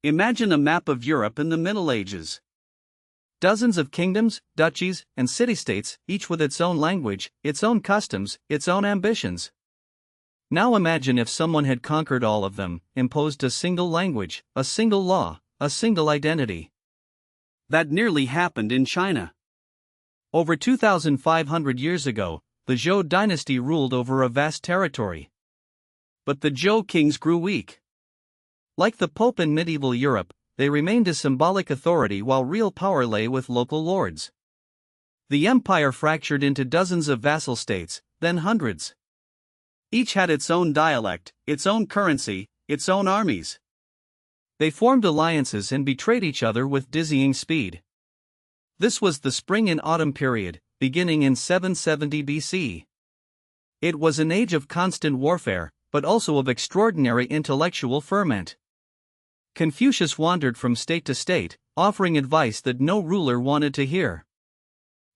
Imagine a map of Europe in the Middle Ages. Dozens of kingdoms, duchies, and city-states, each with its own language, its own customs, its own ambitions. Now imagine if someone had conquered all of them, imposed a single language, a single law, a single identity. That nearly happened in China. Over 2,500 years ago, the Zhou dynasty ruled over a vast territory. But the Zhou kings grew weak. Like the Pope in medieval Europe, they remained a symbolic authority while real power lay with local lords. The empire fractured into dozens of vassal states, then hundreds. Each had its own dialect, its own currency, its own armies. They formed alliances and betrayed each other with dizzying speed. This was the Spring and Autumn period, beginning in 770 BC. It was an age of constant warfare, but also of extraordinary intellectual ferment. Confucius wandered from state to state, offering advice that no ruler wanted to hear.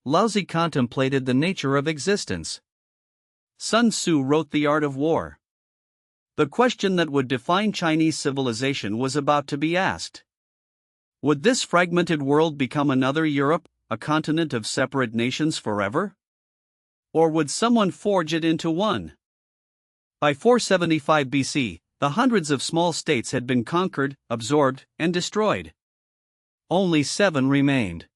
Laozi contemplated the nature of existence. Sun Tzu wrote The Art of War. The question that would define Chinese civilization was about to be asked. Would this fragmented world become another Europe, a continent of separate nations forever? Or would someone forge it into one? By 475 BC, the hundreds of small states had been conquered, absorbed, and destroyed. Only 7 remained.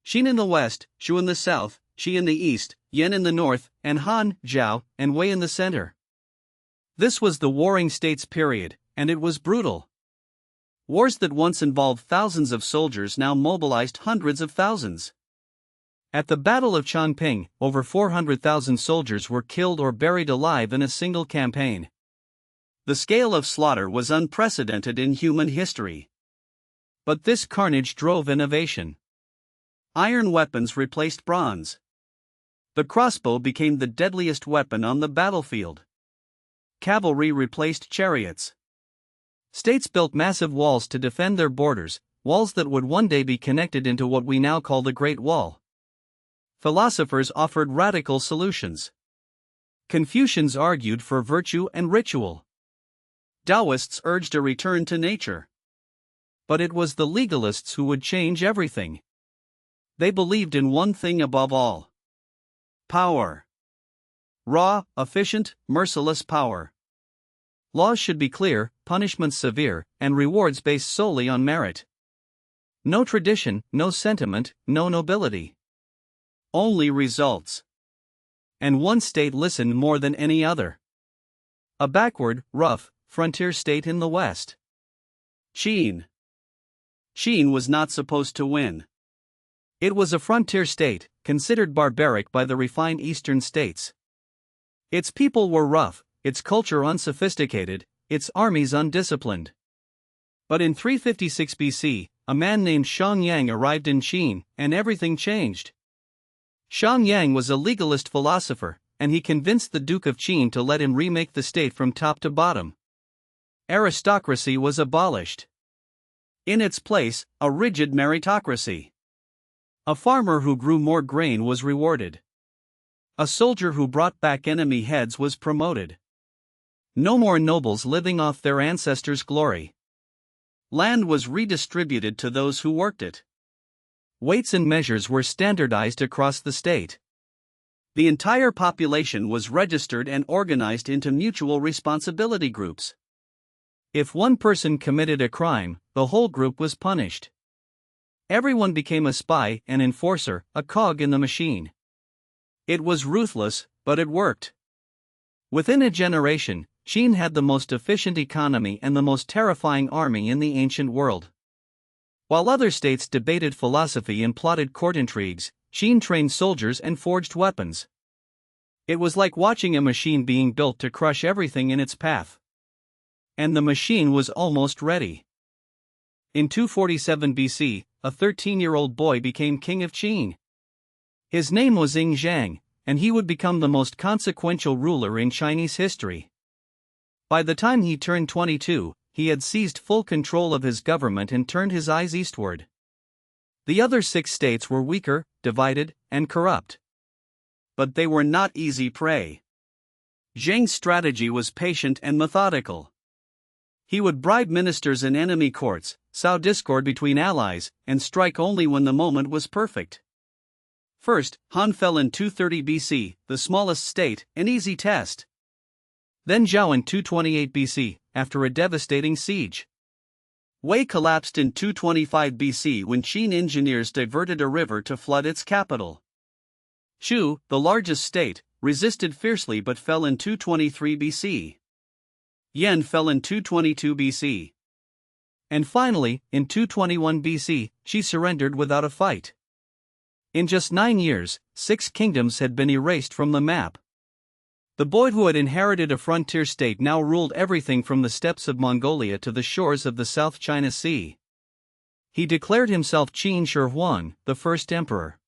Qin in the west, Shu in the south, Shi in the east, Yan in the north, and Han, Zhao, and Wei in the center. This was the warring states period, and it was brutal. Wars that once involved thousands of soldiers now mobilized hundreds of thousands. At the Battle of Chongping, over 400,000 soldiers were killed or buried alive in a single campaign. The scale of slaughter was unprecedented in human history. But this carnage drove innovation. Iron weapons replaced bronze. The crossbow became the deadliest weapon on the battlefield. Cavalry replaced chariots. States built massive walls to defend their borders, walls that would one day be connected into what we now call the Great Wall. Philosophers offered radical solutions. Confucians argued for virtue and ritual. Taoists urged a return to nature. But it was the legalists who would change everything. They believed in one thing above all: power. Raw, efficient, merciless power. Laws should be clear, punishments severe, and rewards based solely on merit. No tradition, no sentiment, no nobility. Only results. And one state listened more than any other. A backward, rough, frontier state in the west. Qin. Qin was not supposed to win. It was a frontier state, considered barbaric by the refined eastern states. Its people were rough, its culture unsophisticated, its armies undisciplined. But in 356 BC, a man named Shang Yang arrived in Qin, and everything changed. Shang Yang was a legalist philosopher, and he convinced the Duke of Qin to let him remake the state from top to bottom. Aristocracy was abolished. In its place, a rigid meritocracy. A farmer who grew more grain was rewarded. A soldier who brought back enemy heads was promoted. No more nobles living off their ancestors' glory. Land was redistributed to those who worked it. Weights and measures were standardized across the state. The entire population was registered and organized into mutual responsibility groups. If one person committed a crime, the whole group was punished. Everyone became a spy, an enforcer, a cog in the machine. It was ruthless, but it worked. Within a generation, Qin had the most efficient economy and the most terrifying army in the ancient world. While other states debated philosophy and plotted court intrigues, Qin trained soldiers and forged weapons. It was like watching a machine being built to crush everything in its path. And the machine was almost ready. In 247 BC, a 13-year-old boy became king of Qin. His name was Ying Zhang, and he would become the most consequential ruler in Chinese history. By the time he turned 22, he had seized full control of his government and turned his eyes eastward. The other 6 states were weaker, divided, and corrupt. But they were not easy prey. Zhang's strategy was patient and methodical. He would bribe ministers in enemy courts, sow discord between allies, and strike only when the moment was perfect. First, Han fell in 230 BC, the smallest state, an easy test. Then Zhao in 228 BC, after a devastating siege. Wei collapsed in 225 BC when Qin engineers diverted a river to flood its capital. Shu, the largest state, resisted fiercely but fell in 223 BC. Yan fell in 222 BC. And finally, in 221 BC, she surrendered without a fight. In just 9 years, 6 kingdoms had been erased from the map. The boy who had inherited a frontier state now ruled everything from the steppes of Mongolia to the shores of the South China Sea. He declared himself Qin Shi Huang, the first emperor.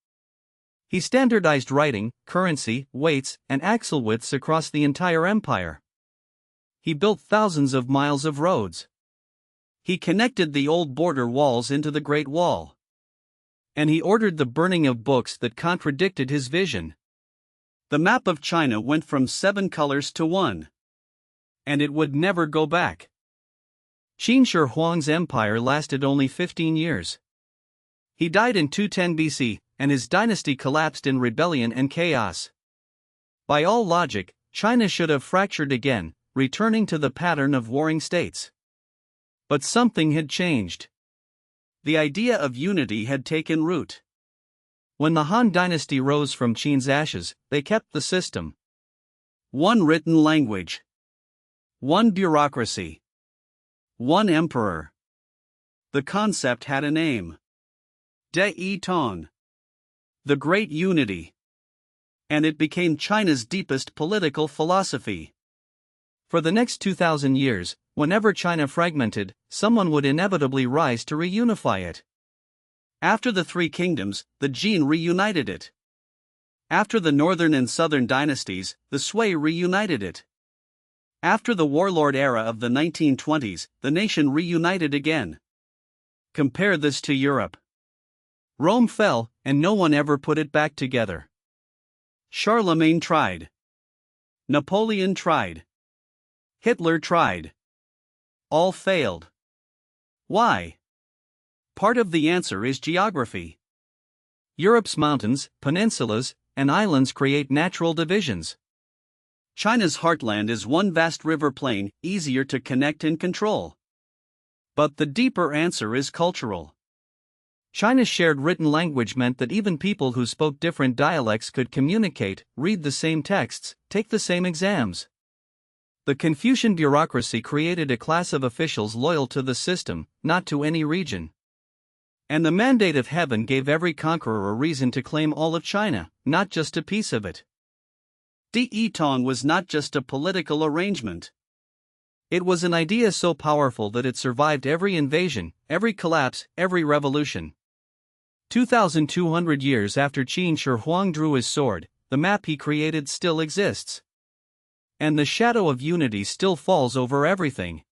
He standardized writing, currency, weights, and axle widths across the entire empire. He built thousands of miles of roads. He connected the old border walls into the Great Wall. And he ordered the burning of books that contradicted his vision. The map of China went from 7 colors to 1. And it would never go back. Qin Shi Huang's empire lasted only 15 years. He died in 210 BC, and his dynasty collapsed in rebellion and chaos. By all logic, China should have fractured again, returning to the pattern of warring states. But something had changed. The idea of unity had taken root. When the Han dynasty rose from Qin's ashes, they kept the system. One written language. One bureaucracy. One emperor. The concept had a name. Yi Tong. The Great Unity. And it became China's deepest political philosophy. For the next 2,000 years, whenever China fragmented, someone would inevitably rise to reunify it. After the 3 kingdoms, the Jin reunited it. After the northern and southern dynasties, the Sui reunited it. After the warlord era of the 1920s, the nation reunited again. Compare this to Europe. Rome fell, and no one ever put it back together. Charlemagne tried. Napoleon tried. Hitler tried. All failed. Why? Part of the answer is geography. Europe's mountains, peninsulas, and islands create natural divisions. China's heartland is one vast river plain, easier to connect and control. But the deeper answer is cultural. China's shared written language meant that even people who spoke different dialects could communicate, read the same texts, take the same exams. The Confucian bureaucracy created a class of officials loyal to the system, not to any region. And the mandate of heaven gave every conqueror a reason to claim all of China, not just a piece of it. Yi Tong was not just a political arrangement. It was an idea so powerful that it survived every invasion, every collapse, every revolution. 2,200 years after Qin Shi Huang drew his sword, the map he created still exists. And the shadow of unity still falls over everything.